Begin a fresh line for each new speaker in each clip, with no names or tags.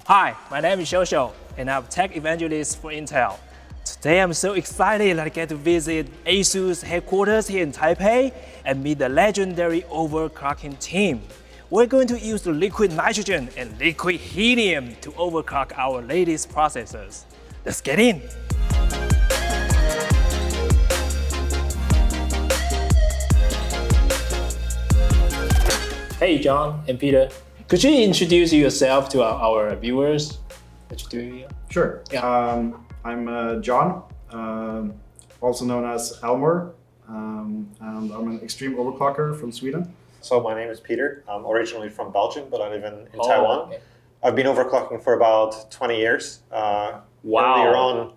Hi, my name is Shosho, and I'm tech evangelist for Intel. Today I'm so excited that I get to visit ASUS headquarters here in Taipei and meet the legendary overclocking team. We're going to use the liquid nitrogen and liquid helium to overclock our latest processors. Let's get in. Hey, John and Peter. Could you introduce yourself to our viewers? What you do here?
Sure.
Yeah.
I'm John, also known as Elmore, and I'm an extreme overclocker from Sweden.
So my name is Peter. I'm originally from Belgium, but I live in Taiwan.
Okay.
I've been overclocking for about 20 years.
Wow.
Earlier on,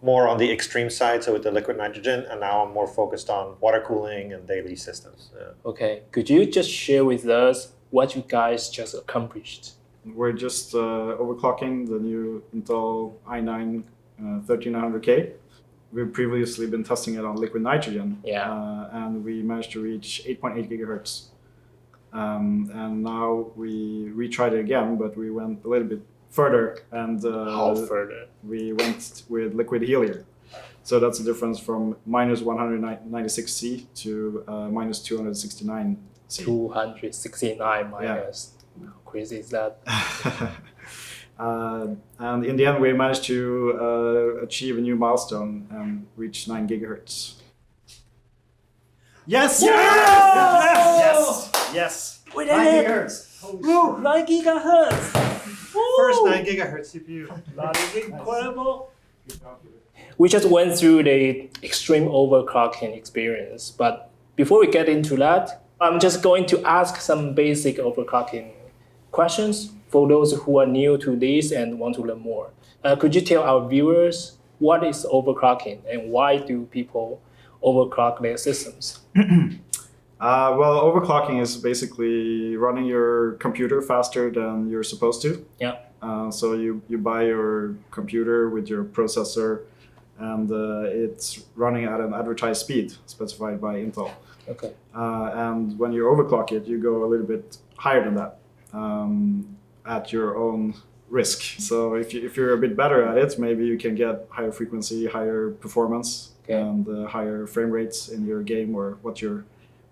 more on the extreme side, so with the liquid nitrogen, and now I'm more focused on water cooling and daily systems. Yeah.
Okay, could you just share with us what you guys just accomplished?
We're just overclocking the new Intel i9 13900K. We've previously been testing it on liquid nitrogen, and we managed to reach 8.8 gigahertz. And now we retried it again, but we went a little bit further, and
How further?
we went with liquid helium. So that's the difference from minus 196C to minus 269C.
269 minus. How crazy is that?
And in the end, we managed to achieve a new milestone and reach 9 gigahertz. Yes! Yes!
We
9
did it!
gigahertz.
Woo, 9 gigahertz!
First 9 gigahertz CPU.
That is incredible. We just went through the extreme overclocking experience, but before we get into that, I'm just going to ask some basic overclocking questions for those who are new to this and want to learn more. Could you tell our viewers what is overclocking and why do people overclock their systems?
Well, overclocking is basically running your computer faster than you're supposed to.
Yeah.
So you buy your computer with your processor, and it's running at an advertised speed specified by Intel.
Okay.
And when you overclock it, you go a little bit higher than that at your own risk. So if you're a bit better at it, maybe you can get higher frequency, higher performance, and higher frame rates in your game or what you're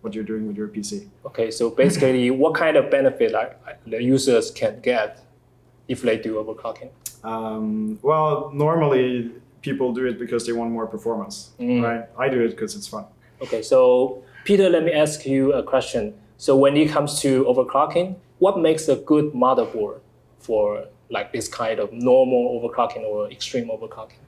doing with your PC.
Okay, so basically, what kind of benefit the users can get if they do overclocking?
Well, normally people do it because they want more performance, right? I do it because it's fun.
Okay, so Peter, let me ask you a question. So when it comes to overclocking, what makes a good motherboard for like this kind of normal overclocking or extreme overclocking?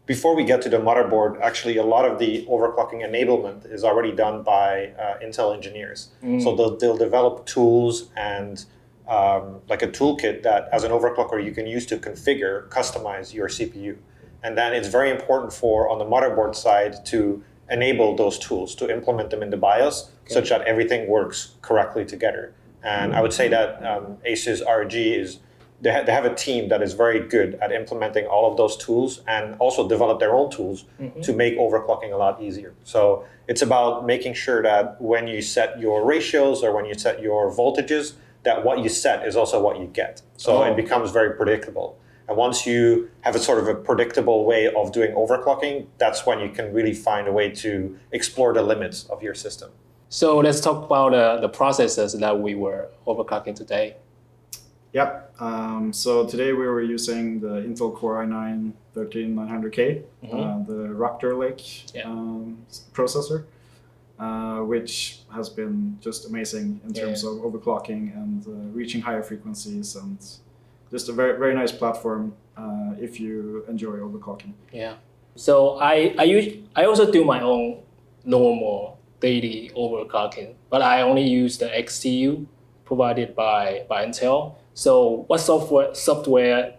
Before we get to the motherboard, actually a lot of the overclocking enablement is already done by Intel engineers. So they'll develop tools and like a toolkit that as an overclocker you can use to configure, customize your CPU. And then it's very important for, on the motherboard side, to enable those tools, to implement them in the BIOS such that everything works correctly together. And I would say that ASUS ROG they have a team that is very good at implementing all of those tools and also develop their own tools to make overclocking a lot easier. So it's about making sure that when you set your ratios or when you set your voltages, that what you set is also what you get. So it becomes very predictable. And once you have a sort of a predictable way of doing overclocking, that's when you can really find a way to explore the limits of your system.
So let's talk about the processors that we were overclocking today.
Yep. So today we were using the Intel Core i9 13900K, the Raptor Lake processor, which has been just amazing in terms of overclocking and reaching higher frequencies, and just a very, very nice platform if you enjoy overclocking.
Yeah. So I also do my own normal daily overclocking, but I only use the XTU provided by Intel. So what software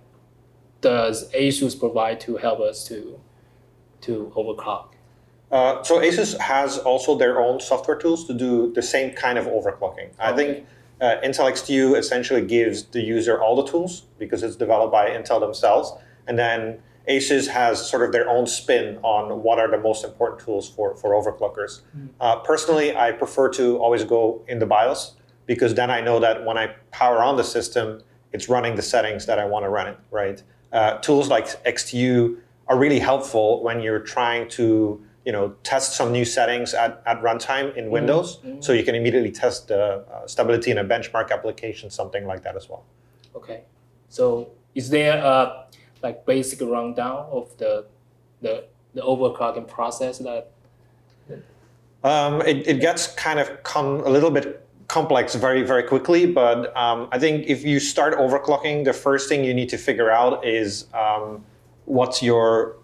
does ASUS provide to help us to overclock?
So ASUS has also their own software tools to do the same kind of overclocking. I think Intel XTU essentially gives the user all the tools because it's developed by Intel themselves. And then ASUS has sort of their own spin on what are the most important tools for overclockers. Personally, I prefer to always go in the BIOS because then I know that when I power on the system, it's running the settings that I want to run it, right? Tools like XTU are really helpful when you're trying to test some new settings at runtime in Windows, so you can immediately test the stability in a benchmark application, something like that as well.
Okay. So is there a basic rundown of the overclocking process that?
It gets kind of a little bit complex very, very quickly, but I think if you start overclocking, the first thing you need to figure out is what's your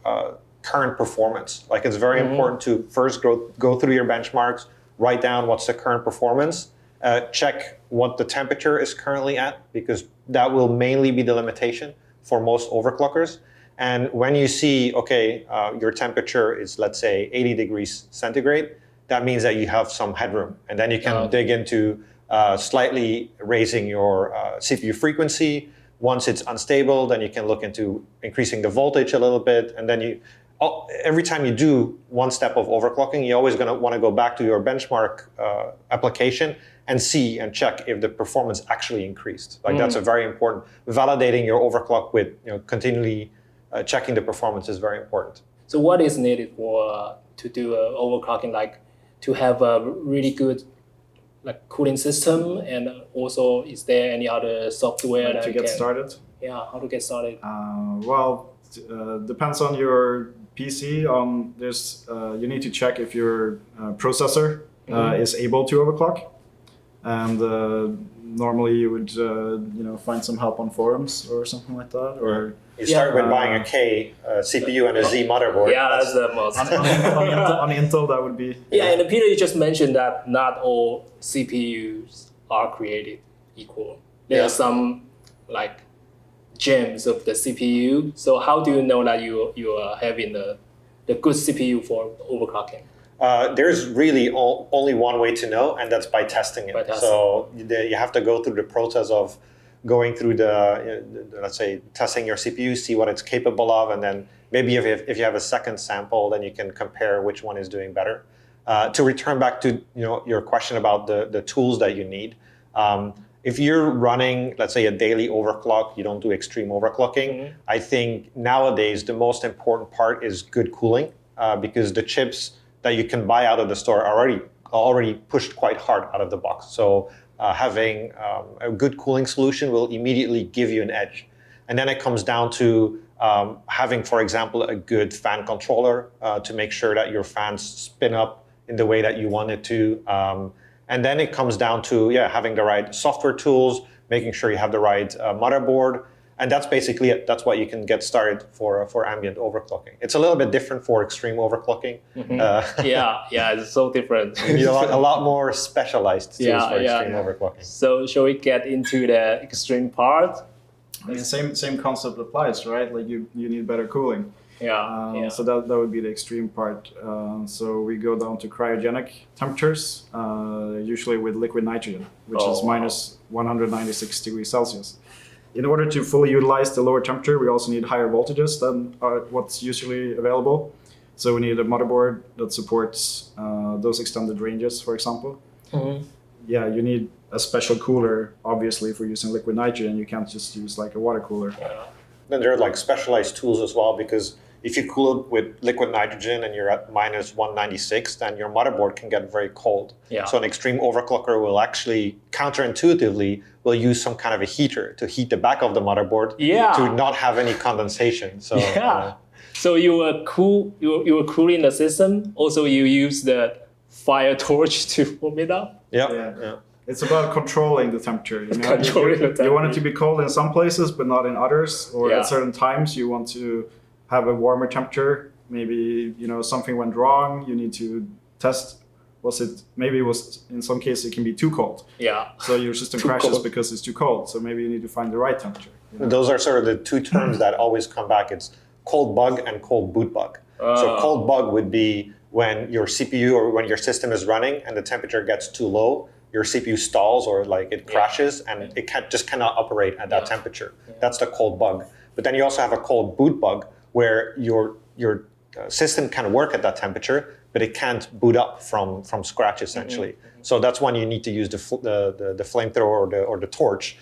current performance. Like, it's very important to first go through your benchmarks, write down what's the current performance, check what the temperature is currently at, because that will mainly be the limitation for most overclockers. And when you see, okay, your temperature is, let's say, 80 degrees centigrade, that means that you have some headroom. And then you can dig into slightly raising your CPU frequency. Once it's unstable, then you can look into increasing the voltage a little bit. And then every time you do one step of overclocking, you're always going to want to go back to your benchmark application and see and check if the performance actually increased. Like, that's a very important. Validating your overclock with continually checking the performance is very important.
So what is needed to do overclocking, like to have a really good cooling system, and also is there any other software that
to get started?
Yeah, how to get started?
Well, depends on your PC. There's you need to check if your processor is able to overclock, and normally you would find some help on forums or something like that, or
you start with buying a K CPU and a Z motherboard.
Yeah, that's the most.
on Intel, that would be.
Yeah, and Peter, you just mentioned that not all CPUs are created equal. There are some gems of the CPU. So how do you know that you are having the good CPU for overclocking?
There's really only one way to know, and that's by testing it. So you have to go through the process of going through let's say, testing your CPU, see what it's capable of, and then maybe if you have a second sample, then you can compare which one is doing better. To return back to your question about the tools that you need, if you're running, let's say, a daily overclock, you don't do extreme overclocking. I think nowadays the most important part is good cooling, because the chips that you can buy out of the store are already pushed quite hard out of the box. So having a good cooling solution will immediately give you an edge. And then it comes down to having, for example, a good fan controller to make sure that your fans spin up in the way that you want it to. And then it comes down to having the right software tools, making sure you have the right motherboard. And that's basically it. That's what you can get started for ambient overclocking. It's a little bit different for extreme overclocking.
Yeah, it's so different.
You need a lot more specialized tools for extreme overclocking.
So shall we get into the extreme part?
I mean, same concept applies, right? Like you need better cooling. So that would be the extreme part. So we go down to cryogenic temperatures, usually with liquid nitrogen, which is minus 196 degrees Celsius. In order to fully utilize the lower temperature, we also need higher voltages than what's usually available. So we need a motherboard that supports those extended ranges, for example. Yeah, you need a special cooler, obviously, for using liquid nitrogen. You can't just use a water cooler.
Then there are specialized tools as well, because if you cool it with liquid nitrogen and you're at minus 196, then your motherboard can get very cold. So an extreme overclocker will actually, counterintuitively, will use some kind of a heater to heat the back of the motherboard to not have any condensation. So
so you were cooling the system. Also, you use the fire torch to warm it up.
Yeah. It's about controlling the temperature.
You
want it to be cold in some places, but not in others. Or at certain times, you want to have a warmer temperature. Maybe something went wrong. You need to test. Maybe it was in some cases it can be too cold. So your system crashes because it's too cold. So maybe you need to find the right temperature.
Those are sort of the two terms that always come back. It's cold bug and cold boot bug. So cold bug would be when your CPU or when your system is running and the temperature gets too low. Your CPU stalls or it crashes and it just cannot operate at that temperature. That's the cold bug. But then you also have a cold boot bug where your system can work at that temperature, but it can't boot up from scratch essentially. So that's when you need to use the flamethrower or the torch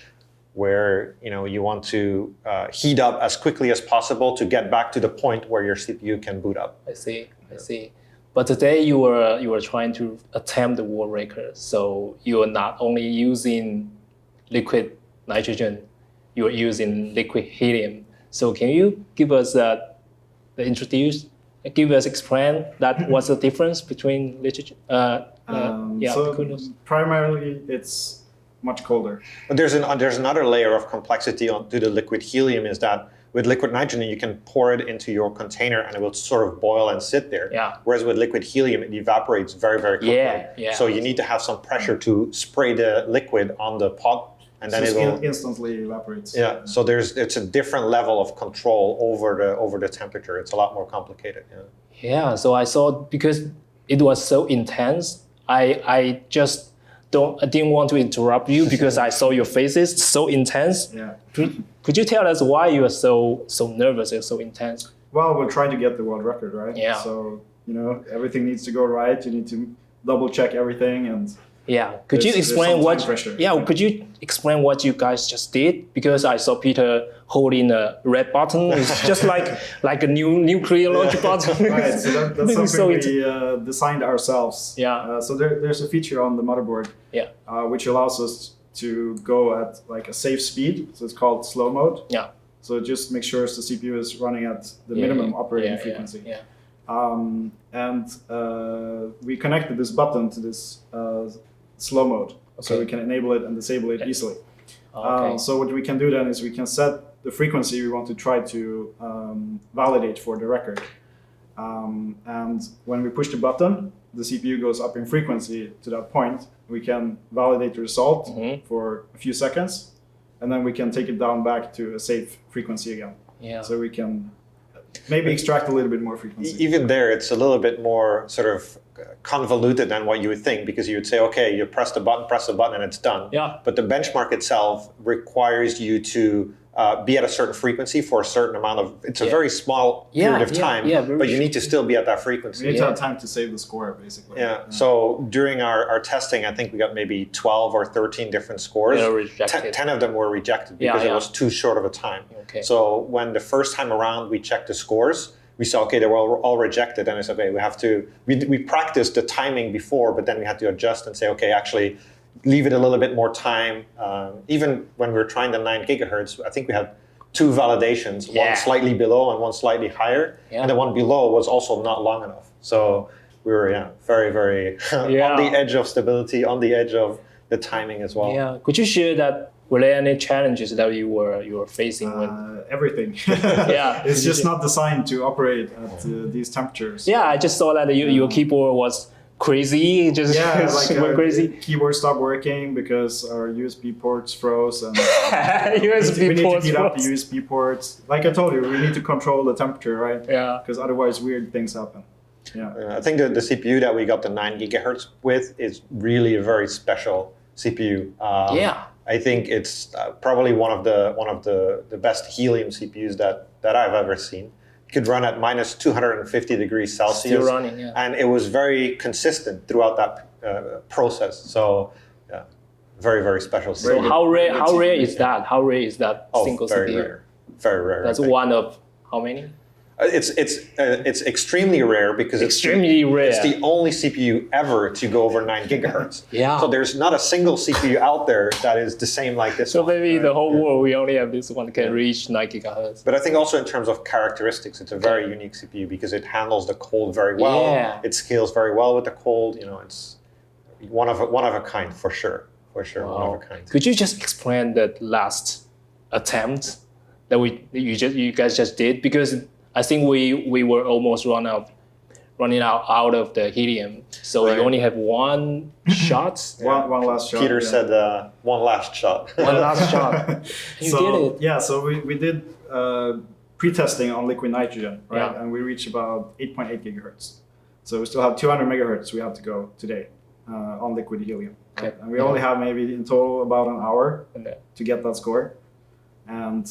where you want to heat up as quickly as possible to get back to the point where your CPU can boot up.
I see. But today you were trying to attempt the world record. So you are not only using liquid nitrogen, you are using liquid helium. So can you give us explain that what's the difference between literature?
So primarily it's much colder.
But there's another layer of complexity to the liquid helium is that with liquid nitrogen, you can pour it into your container and it will sort of boil and sit there.
Yeah.
Whereas with liquid helium, it evaporates very, very quickly.
Yeah.
So you need to have some pressure to spray the liquid on the pot, and then it will
instantly evaporates.
Yeah. So it's a different level of control over the temperature. It's a lot more complicated.
Yeah. So I saw because it was so intense, I didn't want to interrupt you because I saw your faces so intense.
Yeah.
Could you tell us why you are so nervous and so intense?
Well, we're trying to get the world record, right?
Yeah.
So everything needs to go right. You need to double check everything, and
Could you explain what?
Pressure.
Yeah. Could you explain what you guys just did? Because I saw Peter holding a red button. It's just like a new nuclear launch button.
Right. So that's something
So
we designed ourselves.
Yeah.
So there's a feature on the motherboard.
Yeah.
Which allows us to go at like a safe speed. So it's called slow mode.
Yeah.
So it just makes sure the CPU is running at the minimum operating frequency.
Yeah.
We connected this button to this slow mode, so
Okay.
we can enable it and disable it easily.
Okay.
So what we can do then is we can set the frequency we want to try to validate for the record. And when we push the button, the CPU goes up in frequency to that point. We can validate the result for a few seconds, and then we can take it down back to a safe frequency again.
Yeah.
So we can maybe extract a little bit more frequency.
Even there, it's a little bit more sort of convoluted than what you would think, because you would say, okay, you press the button, and it's done.
Yeah.
But the benchmark itself requires you to be at a certain frequency for a certain amount of. It's a very small period of time, but you need to still be at that frequency.
We need to have time to save the score, basically.
Yeah. So during our testing, I think we got maybe 12 or 13 different scores.
They were rejected.
10 of them were rejected because it was too short of a time.
Okay.
So when the first time around we checked the scores, we saw, okay, they were all rejected. And I said, okay, we practiced the timing before, but then we had to adjust and say, okay, actually leave it a little bit more time. Even when we were trying the 9 gigahertz, I think we had 2 validations, one slightly below and one slightly higher.
Yeah.
And the one below was also not long enough. So we were, very, very on the edge of stability, on the edge of the timing as well.
Yeah. Could you share that? Were there any challenges that you were facing when?
Everything.
Yeah.
It's just not designed to operate at these temperatures.
Yeah, I just saw that your keyboard was crazy. Just went crazy.
Keyboard stopped working because our USB ports froze, and
USB
we need
ports
to heat up the
froze.
USB ports. Like I told you, we need to control the temperature, right?
Yeah.
Because otherwise, weird things happen. Yeah.
I think the CPU that we got the 9 gigahertz with is really a very special CPU. I think it's probably one of the best helium CPUs that I've ever seen. It could run at minus 250 degrees Celsius.
Still running, yeah.
And it was very consistent throughout that process. So, yeah, very, very special CPU.
So how rare is that? How rare is that single
very
CPU?
rare. Very rare.
That's
I think.
one of how many?
It's extremely rare because
Extremely rare.
It's the only CPU ever to go over 9 gigahertz.
Yeah.
So there's not a single CPU out there that is the same like this
So
one.
maybe the whole world we only have this one can reach 9 gigahertz.
But I think also in terms of characteristics, it's a very unique CPU because it handles the cold very well.
Yeah.
It scales very well with the cold. It's one of a kind for sure. For sure, one of a kind.
Could you just explain that last attempt that you guys just did? Because I think we were almost running out of the helium. So you only have one shot.
One last shot.
Peter said one last shot.
One last shot. You did it.
Yeah, so we did pre-testing on liquid nitrogen, right?
Yeah.
And we reached about 8.8 gigahertz. So we still have 200 megahertz we have to go today on liquid helium.
Okay.
And we only have maybe in total about an hour
Okay.
to get that score. And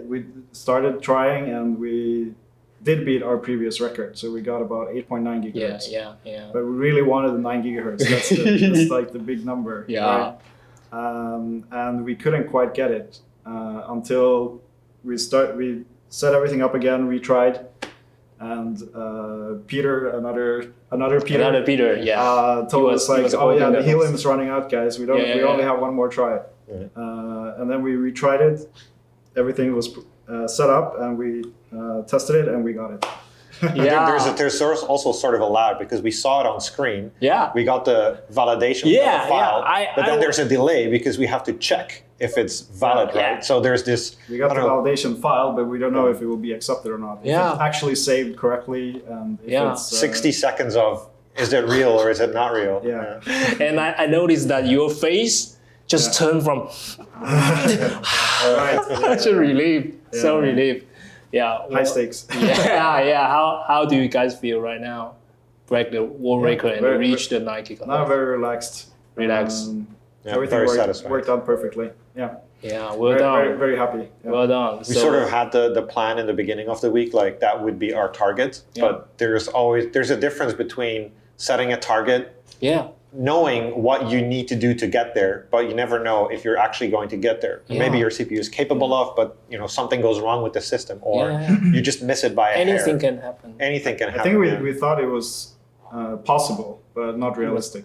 we started trying and we did beat our previous record. So we got about 8.9 gigahertz.
Yeah.
But we really wanted the 9 gigahertz. That's like the big number.
Yeah.
Right? and we couldn't quite get it until we set everything up again, retried, and Peter, another Peter, told us like, oh yeah, the helium is running out, guys. We only have one more try. And then we retried it. Everything was set up, and we tested it, and we got it.
There's also sort of a lag because we saw it on screen.
Yeah.
We got the validation of the file, but then there's a delay because we have to check if it's valid, right? So there's this.
We got the validation file, but we don't know if it will be accepted or not. If it's actually saved correctly, and if it's
60 seconds of is it real or is it not real?
Yeah.
And I noticed that your face just turned from such a relief, so relieved. Yeah.
High stakes.
Yeah. How do you guys feel right now? Break the world record and reach the 9 gigahertz.
Now very relaxed. Everything worked out perfectly. Yeah.
Yeah. Well done.
Very, very happy. Yeah.
Well done.
We sort of had the plan in the beginning of the week, like that would be our target. But there's a difference between setting a target.
Yeah.
Knowing what you need to do to get there, but you never know if you're actually going to get there. Maybe your CPU is capable of, but something goes wrong with the system, or you just miss it by a hair.
Anything can happen.
Anything can happen.
I think we thought it was possible, but not realistic.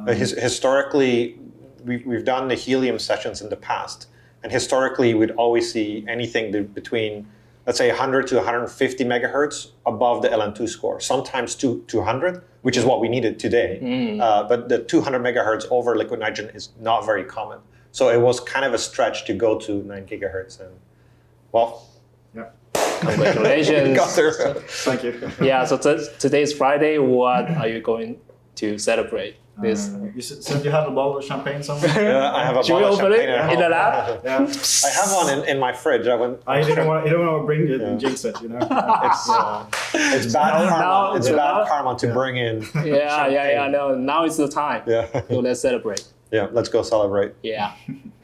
Historically, we've done the helium sessions in the past, and historically we'd always see anything between, let's say, 100 to 150 megahertz above the LN2 score, sometimes 200, which is what we needed today. But the 200 megahertz over liquid nitrogen is not very common. So it was kind of a stretch to go to 9 gigahertz. And well,
congratulations.
We got there.
Thank you.
Yeah, so today is Friday. What are you going to celebrate? This.
You said you had a bottle of champagne somewhere?
Yeah, I have a
Should we
bottle of
open it
champagne at
in the
home.
lab?
Yeah.
I have one in my fridge.
I didn't want to bring it and jinx it,
It's bad karma. It's bad karma to bring in.
Yeah. No, now is the time.
Yeah.
So let's celebrate.
Yeah, let's go celebrate.
Yeah.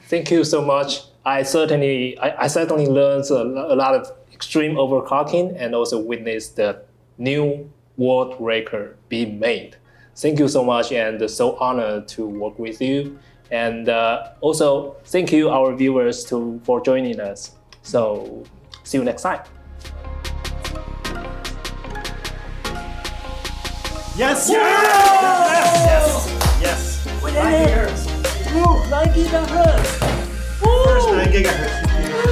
Thank you so much. I certainly learned a lot of extreme overclocking and also witnessed the new world record being made. Thank you so much, and so honored to work with you. And also, thank you, our viewers, for joining us. So, see you next time.
Yes! Yes!
9 gigahertz!
9 gigahertz. First 9 gigahertz CPU.